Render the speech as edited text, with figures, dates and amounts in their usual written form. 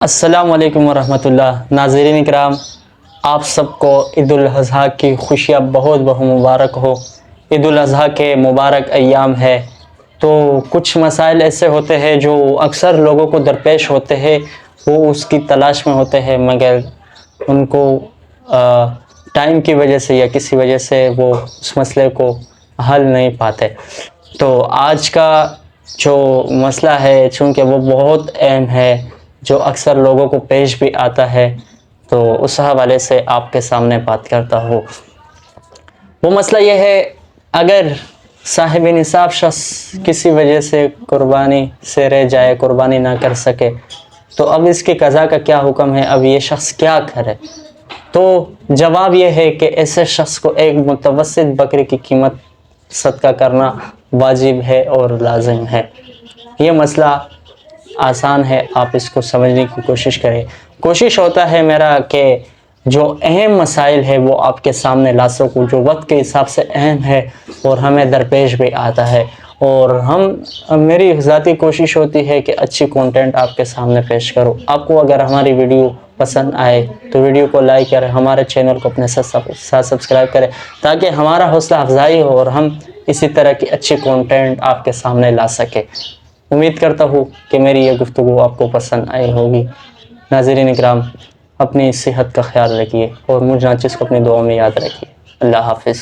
السلام علیکم ورحمۃ اللہ۔ ناظرین اکرام، آپ سب کو عید الاضحیٰ کی خوشیاں بہت بہت مبارک ہو۔ عید الاضحیٰ کے مبارک ایام ہے تو کچھ مسائل ایسے ہوتے ہیں جو اکثر لوگوں کو درپیش ہوتے ہیں، وہ اس کی تلاش میں ہوتے ہیں مگر ان کو ٹائم کی وجہ سے یا کسی وجہ سے وہ اس مسئلے کو حل نہیں پاتے۔ تو آج کا جو مسئلہ ہے چونکہ وہ بہت اہم ہے، جو اکثر لوگوں کو پیش بھی آتا ہے، تو اس حوالے سے آپ کے سامنے بات کرتا ہوں۔ وہ مسئلہ یہ ہے، اگر صاحب نصاب شخص کسی وجہ سے قربانی سے رہ جائے، قربانی نہ کر سکے، تو اب اس کی قضا کا کیا حکم ہے، اب یہ شخص کیا کرے؟ تو جواب یہ ہے کہ ایسے شخص کو ایک متوسط بکری کی قیمت صدقہ کرنا واجب ہے اور لازم ہے۔ یہ مسئلہ آسان ہے، آپ اس کو سمجھنے کی کوشش کریں۔ کوشش ہوتا ہے میرا کہ جو اہم مسائل ہے وہ آپ کے سامنے لا سکوں، جو وقت کے حساب سے اہم ہے اور ہمیں درپیش بھی آتا ہے، اور میری ذاتی کوشش ہوتی ہے کہ اچھی کنٹینٹ آپ کے سامنے پیش کروں۔ آپ کو اگر ہماری ویڈیو پسند آئے تو ویڈیو کو لائک کریں، ہمارے چینل کو اپنے ساتھ سبسکرائب کریں تاکہ ہمارا حوصلہ افزائی ہو اور ہم اسی طرح کی اچھی کنٹینٹ آپ کے سامنے لا سکیں۔ امید کرتا ہوں کہ میری یہ گفتگو آپ کو پسند آئی ہوگی۔ ناظرین اکرام، اپنی صحت کا خیال رکھیے اور مجھ ناچس کو اپنی دعاؤں میں یاد رکھیے۔ اللہ حافظ۔